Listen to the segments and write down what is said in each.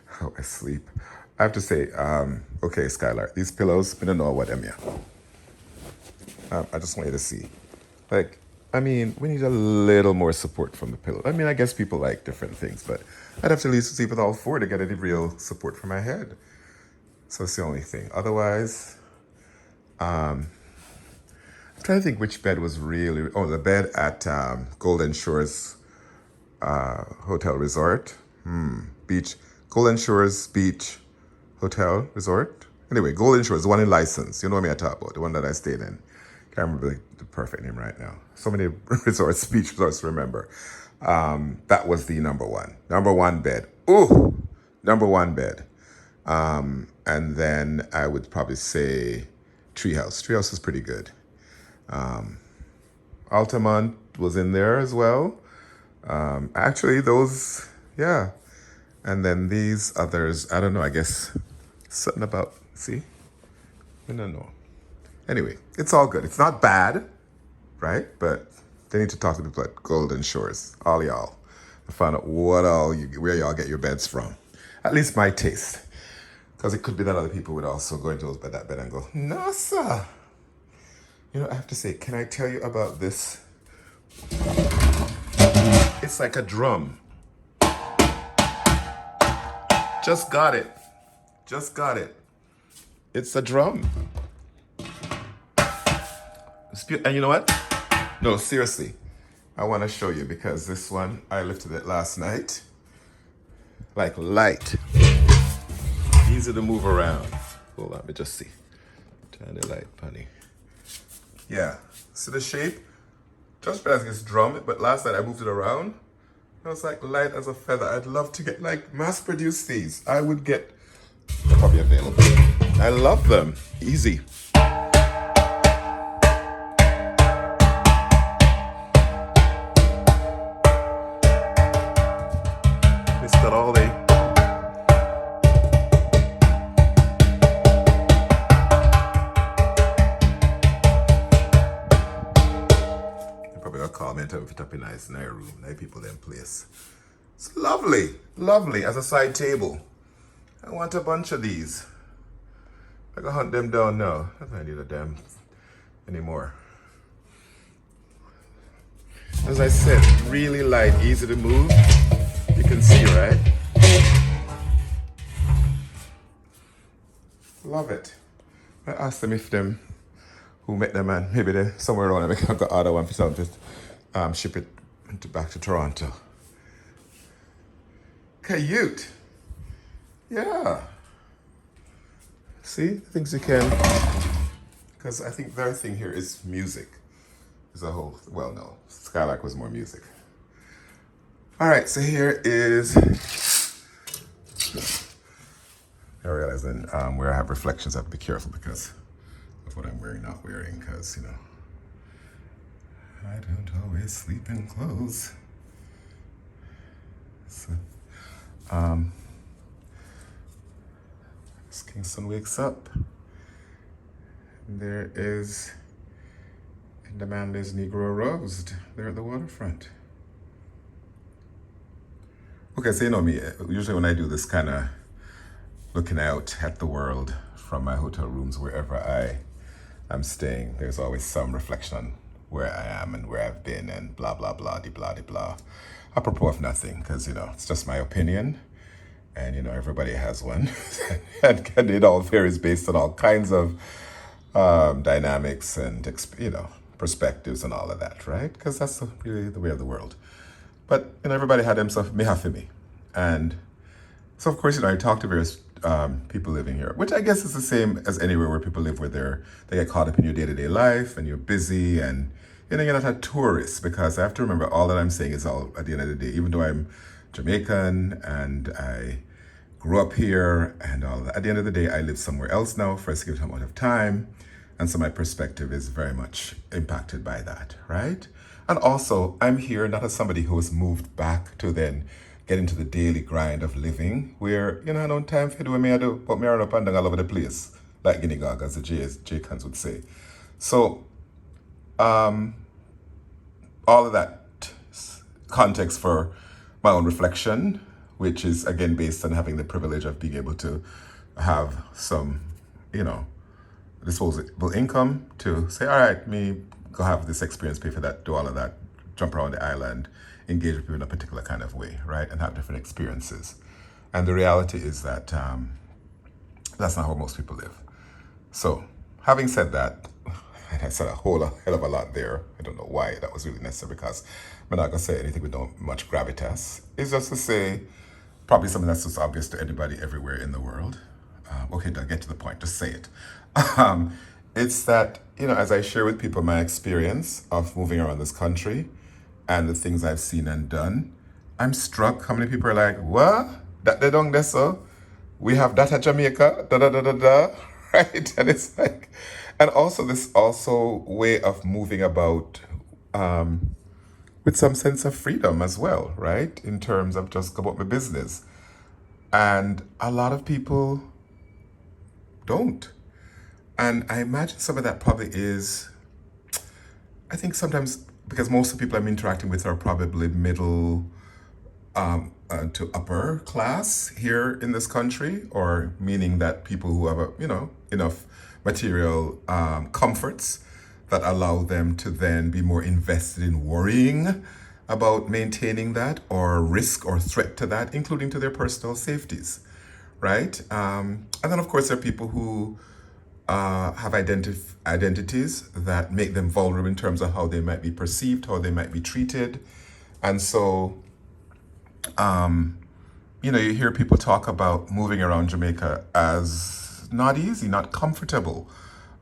How I sleep. I have to say, okay, Skylar, these pillows, I don't know what them here. I just want you to see. Like, I mean, we need a little more support from the pillow. I mean, I guess people like different things, but I'd have to at least sleep with all four to get any real support for my head. So it's the only thing. Otherwise, I'm trying to think which bed was really. Oh, the bed at Golden Shores Hotel Resort. Beach. Golden Shores Beach Hotel Resort. Anyway, Golden Shores, the one in License. You know what I talk about, the one that I stayed in. Can't remember the perfect name right now. So many resorts, beach resorts to remember. That was the number one. Number one bed. Ooh, number one bed. And then I would probably say Treehouse. Treehouse is pretty good. Altamont was in there as well. Actually, those, yeah. And then these others, I don't know, I guess something about, see? I don't know. Anyway, it's all good. It's not bad, right? But they need to talk to people at Golden Shores, all y'all, and find out where y'all get your beds from. At least my taste. Because it could be that other people would also go into that bed and go, no, sir. You know, I have to say, can I tell you about this? It's like a drum. Just got it. Just got it. It's a drum. And you know what? No, seriously. I want to show you because this one, I lifted it last night. Like light. Easy to move around. Hold on, let me just see. Turn the light, honey. Yeah. See the shape? Just realizing it's drum, but last night I moved it around. I was like light as a feather. I'd love to get like mass produce these. I would get, they're probably available. I love them. Easy. It's got all the call me and tell me if it's up in nice in our room. Nice people them place. It's lovely. Lovely as a side table. I want a bunch of these. I can hunt them down now. I don't need a damn anymore. As I said, really light, easy to move. You can see, right? Love it. I asked them if them who met them and maybe they're somewhere around and I can order one for something. Ship it back to Toronto. Cute. Yeah. See, things you can, because I think their thing here is music as a whole. Well, no, Skylark was more music. All right, so here is, I realize then where I have reflections, I have to be careful because of what I'm wearing, not wearing, because, you know, I don't always sleep in clothes. So, as Kingston wakes up, there is, in the Manly's Negro Roast there at the waterfront. Okay, so you know me, usually when I do this kind of looking out at the world from my hotel rooms, wherever I am staying, there's always some reflection on where I am and where I've been and blah, blah, blah, de blah, de blah. Apropos of nothing, because, you know, it's just my opinion. And, you know, everybody has one. and it all varies based on all kinds of dynamics and, you know, perspectives and all of that, right? Because that's really the way of the world. But, you know, everybody had themselves, me have for me. And so, of course, you know, I talk to various people living here, which I guess is the same as anywhere where people live, where they get caught up in your day-to-day life and you're busy and, you know, you're not a tourist, because I have to remember all that I'm saying is all at the end of the day, even though I'm Jamaican and I grew up here and all that, at the end of the day, I live somewhere else now for a significant amount of time. And so my perspective is very much impacted by that, right? And also, I'm here not as somebody who has moved back to then get into the daily grind of living, where, you know, I don't time for do what me I do, put me around up and down all over the place, like Guinea Gog, as the J-Cans would say. So, all of that context for my own reflection which is again based on having the privilege of being able to have some, you know, disposable income to say, all right, me go have this experience, pay for that, do all of that, jump around the island, engage with people in a particular kind of way, right, and have different experiences. And the reality is that that's not how most people live. So, having said that, and I said a whole hell of a lot there. I don't know why that was really necessary because I'm not gonna say anything with no much gravitas. It's just to say probably something that's just obvious to anybody everywhere in the world. Okay, I'll get to the point. Just say it. Um, it's that, you know, as I share with people my experience of moving around this country and the things I've seen and done, I'm struck how many people are like, what? That they don't this so? We have that at Jamaica, da da da da da, right? And it's like, and also this also way of moving about with some sense of freedom as well, right? In terms of just go about my business. And a lot of people don't. And I imagine some of that probably is, I think sometimes because most of the people I'm interacting with are probably middle to upper class here in this country, or meaning that people who have, you know, enough material comforts that allow them to then be more invested in worrying about maintaining that or risk or threat to that, including to their personal safeties, right? And then, of course, there are people who have identities that make them vulnerable in terms of how they might be perceived, how they might be treated. And so, you know, you hear people talk about moving around Jamaica as not easy, not comfortable,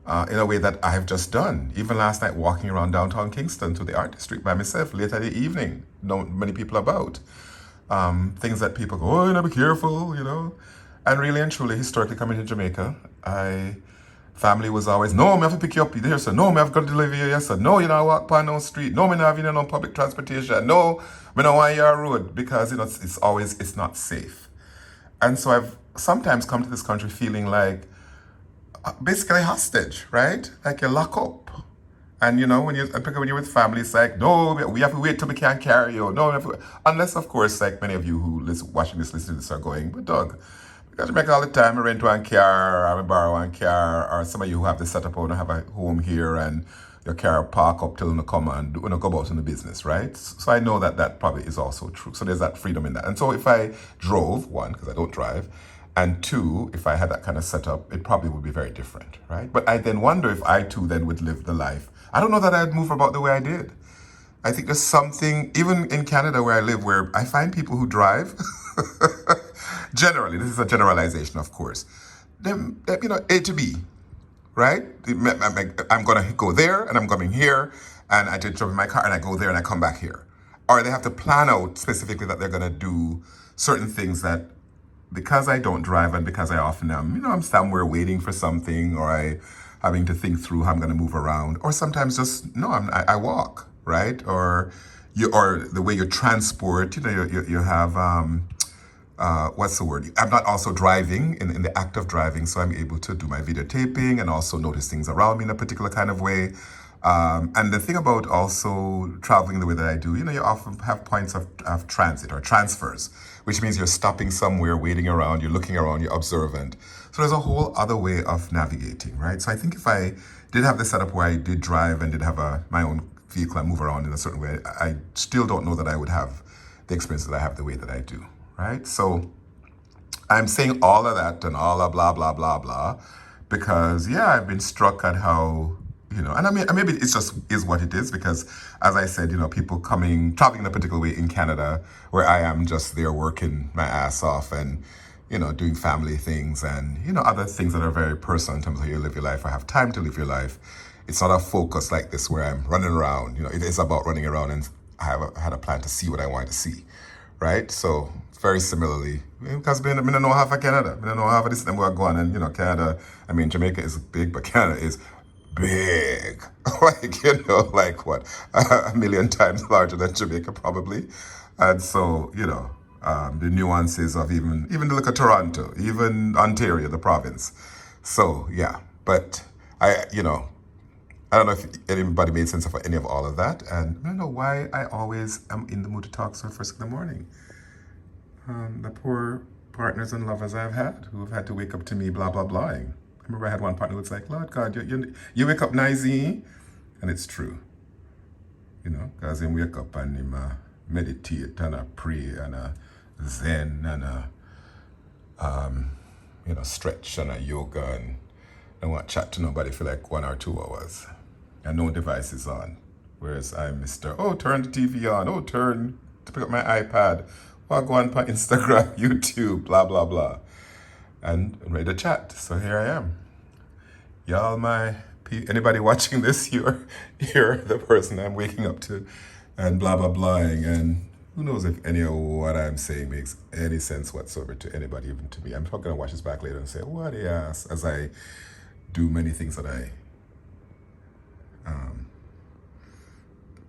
in a way that I have just done. Even last night, walking around downtown Kingston to the art district by myself late at the evening, not many people about. Things that people go, oh, you know, be careful, you know. And really and truly, historically coming to Jamaica, family was always, no, me have to pick you up here, sir. No, me have got to deliver you, yes, sir. No, you know, walk on no street. No, me not have you no public transportation. No, me not want your road because, you know, it's always, it's not safe. And so I've sometimes come to this country feeling like basically hostage, right? Like you're locked up. And you know, particularly when you're with family, it's like, no, we have to wait till we can't carry you. No, we have to, unless of course, like many of you who watching this, listening to this are going, but Doug, because you make all the time, I rent one car, or I borrow one car, or some of you who have the setup or have a home here and your car park up till you come and go about in the business, right? So I know that that probably is also true. So there's that freedom in that. And so if I drove, one, because I don't drive, and two, if I had that kind of setup, it probably would be very different, right? But I then wonder if I too then would live the life. I don't know that I'd move about the way I did. I think there's something, even in Canada where I live, where I find people who drive, generally, this is a generalization, of course, them, you know, A to B, right? I'm going to go there and I'm coming here and I just jump in my car and I go there and I come back here. Or they have to plan out specifically that they're going to do certain things that because I don't drive and because I often am, you know, I'm somewhere waiting for something or I having to think through how I'm going to move around, or sometimes just no, I walk, right? Or the way you transport, you know, you have what's the word? I'm not also driving in the act of driving, so I'm able to do my videotaping and also notice things around me in a particular kind of way. And the thing about also traveling the way that I do, you know, you often have points of transit or transfers, which means you're stopping somewhere, waiting around, you're looking around, you're observant. So there's a whole other way of navigating, right? So I think if I did have the setup where I did drive and did have my own vehicle and move around in a certain way, I still don't know that I would have the experience that I have the way that I do, right? So I'm saying all of that and all of blah, blah, blah, blah, because yeah, I've been struck at how, you know, and I mean, maybe it's just is what it is because, as I said, you know, people traveling in a particular way in Canada, where I am just there working my ass off and, you know, doing family things and, you know, other things that are very personal in terms of how you live your life or have time to live your life. It's not a focus like this where I'm running around, you know, it is about running around and I had a plan to see what I wanted to see, right? So very similarly, because I don't know half of Canada, I don't know half of this thing we're going and, you know, Canada, I mean, Jamaica is big, but Canada is big, like, you know, like what, a million times larger than Jamaica probably. And so, you know, the nuances of even the look of Toronto, even Ontario, the province. So yeah, but you know, I don't know if anybody made sense of any of all of that. And I don't know why I always am in the mood to talk so first in the morning. the poor partners and lovers I've had who have had to wake up to me blah blah blahing. I remember I had one partner who was like, Lord God, you wake up noisy. And it's true, because him wake up and him meditate and pray and zen and stretch and yoga and don't want to chat to nobody for like 1 or 2 hours. And no device is on. Whereas I'm Mr. Oh, turn the TV on. Oh, turn to pick up my iPad. Or go on Instagram, YouTube, blah, blah, blah. And I'm ready to chat. So here I am. Y'all, anybody watching this, you're the person I'm waking up to and blah, blah, blahing. And who knows if any of what I'm saying makes any sense whatsoever to anybody, even to me. I'm probably going to watch this back later and say, what a ass, as I do many things that I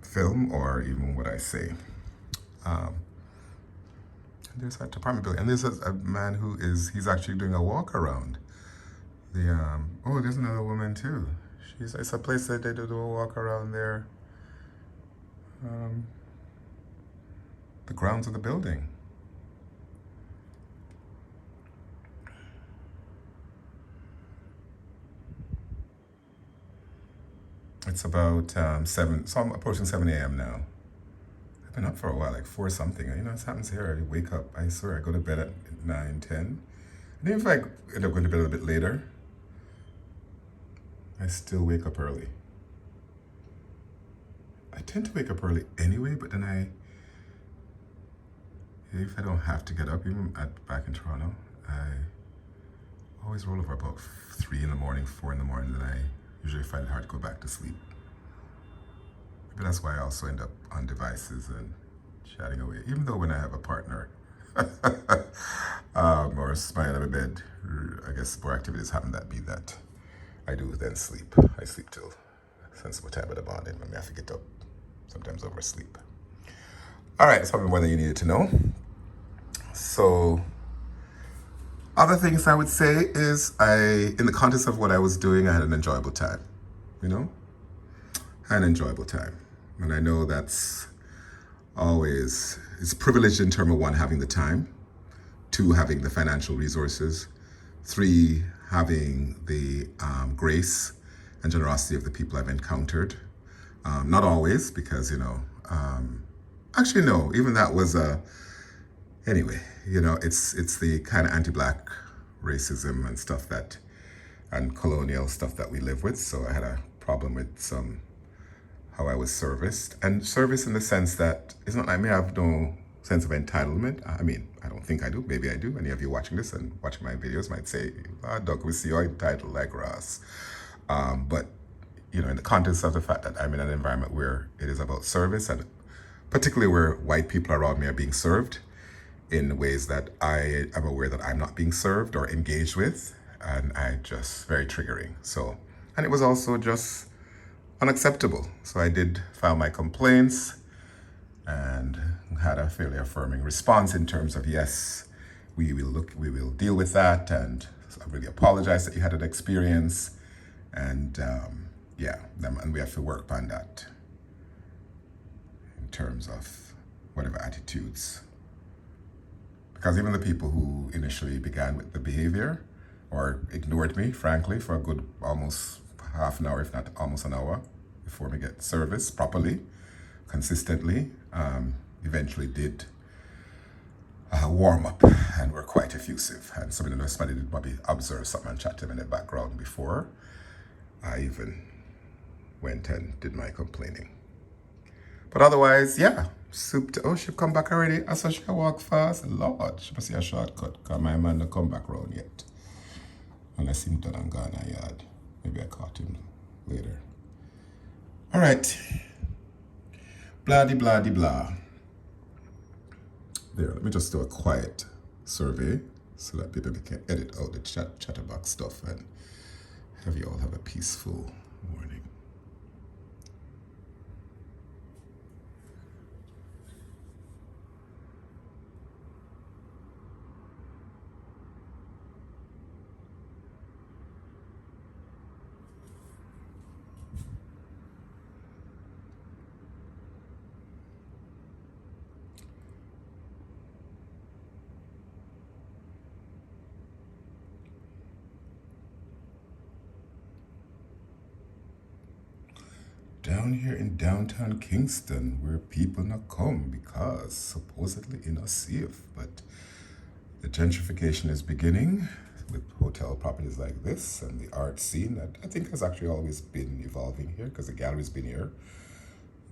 film or even what I say. There's that apartment building, and there's a man he's actually doing a walk around. There's another woman too. It's a place that they do a walk around there. The grounds of the building. It's about 7, so I'm approaching 7 a.m. now. I've been up for a while, like 4 something. It happens here. I wake up, I swear, I go to bed at 9, 10. And even if I end up going to bed a little bit later, I still wake up early. I tend to wake up early anyway, but then if I don't have to get up, even back in Toronto, I always roll over about 3 in the morning, 4 in the morning, then I usually find it hard to go back to sleep. But that's why I also end up on devices and chatting away, even though when I have a partner or smiling on my bed, I guess more activities happen that I do then sleep. I sleep till sensible time of the morning. I have to get up, sometimes oversleep. All right, that's probably more than you needed to know. So, other things I would say is in the context of what I was doing, I had an enjoyable time. I had an enjoyable time. And I know it's privileged in terms of 1, having the time, 2, having the financial resources, 3, having the grace and generosity of the people I've encountered. Not always, because, actually, no, even that was anyway, it's the kind of anti-Black racism and stuff and colonial stuff that we live with. So I had a problem with how I was serviced. And service in the sense that it's not, I may have no sense of entitlement. I mean, I don't think I do. Maybe I do. Any of you watching this and watching my videos might say, Doug, we see you're entitled like Ross. But, in the context of the fact that I'm in an environment where it is about service, and particularly where white people around me are being served in ways that I am aware that I'm not being served or engaged with, and very triggering. So, and it was also just unacceptable. So I did file my complaints and had a fairly affirming response in terms of, yes, we will deal with that, and I really apologize that you had an experience, and and we have to work on that in terms of whatever attitudes. Because even the people who initially began with the behavior or ignored me, frankly, for a good almost half an hour, if not almost an hour, before we get service properly, consistently, eventually did warm up and were quite effusive. And somebody did probably observe something and chat to them in the background before I even went and did my complaining. But otherwise, yeah, she come back already. I saw she walk fast. Lord, she must see a shortcut, because my man don't come back round yet. Unless him done and gone a yard. Maybe I caught him later. All right. Blah, blah, blah. There, let me just do a quiet survey so that people can edit out the chatterbox stuff and have you all have a peaceful morning. down here in downtown Kingston where people not come because supposedly it's not safe. But the gentrification is beginning with hotel properties like this and the art scene that I think has actually always been evolving here because the gallery's been here,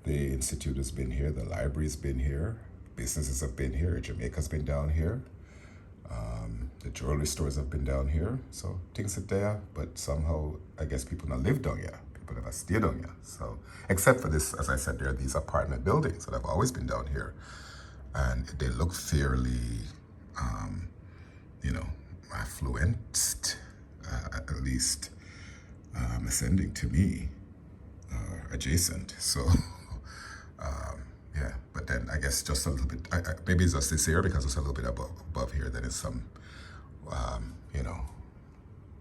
the institute has been here, the library's been here, businesses have been here, Jamaica's been down here, the jewelry stores have been down here. So things are there, but somehow I guess people not live down here. People never stay down here. So except for this, as I said, there are these apartment buildings that have always been down here, and they look fairly, you know, affluent, at least ascending to me, adjacent. So yeah, but then I guess just a little bit, maybe it's just this area because it's a little bit above here. Then it's some, you know,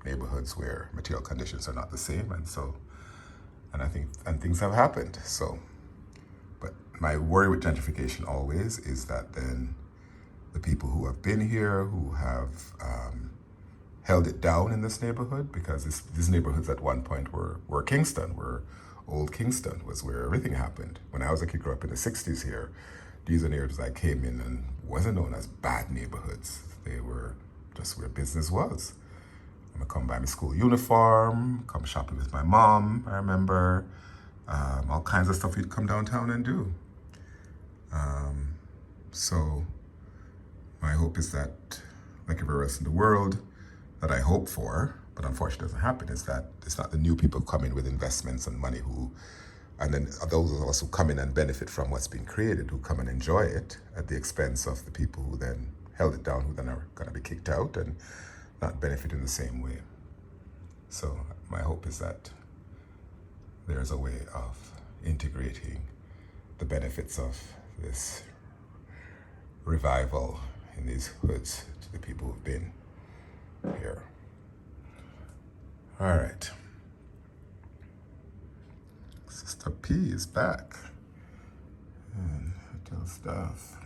neighborhoods where material conditions are not the same, and so, and I think, and things have happened. So, but my worry with gentrification always is that then the people who have been here, who have held it down in this neighborhood, because these neighborhoods at one point were Kingston, were old Kingston, was where everything happened. When I was a kid, grew up in the 60s here, these are neighborhoods I came in and wasn't known as bad neighborhoods. They were just where business was. I'm gonna come buy my school uniform, come shopping with my mom, I remember. All kinds of stuff we'd come downtown and do. So my hope is that, like everywhere else in the world, that I hope for, but unfortunately doesn't happen, is that it's not the new people coming with investments and money who, and then those of us who come in and benefit from what's being created, who come and enjoy it at the expense of the people who then held it down, who then are gonna be kicked out and not benefit in the same way. So my hope is that there's a way of integrating the benefits of this revival in these hoods to the people who've been here. All right. Sister P is back. And hotel staff.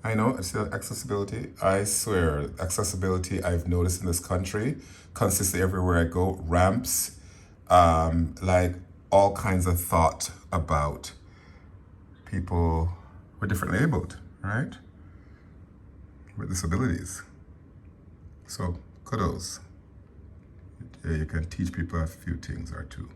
I know, it's still accessibility. I swear, accessibility I've noticed in this country, consistently everywhere I go, ramps, like all kinds of thought about people who are differently abled, right? With disabilities. So kudos. Yeah, you can teach people a few things or two.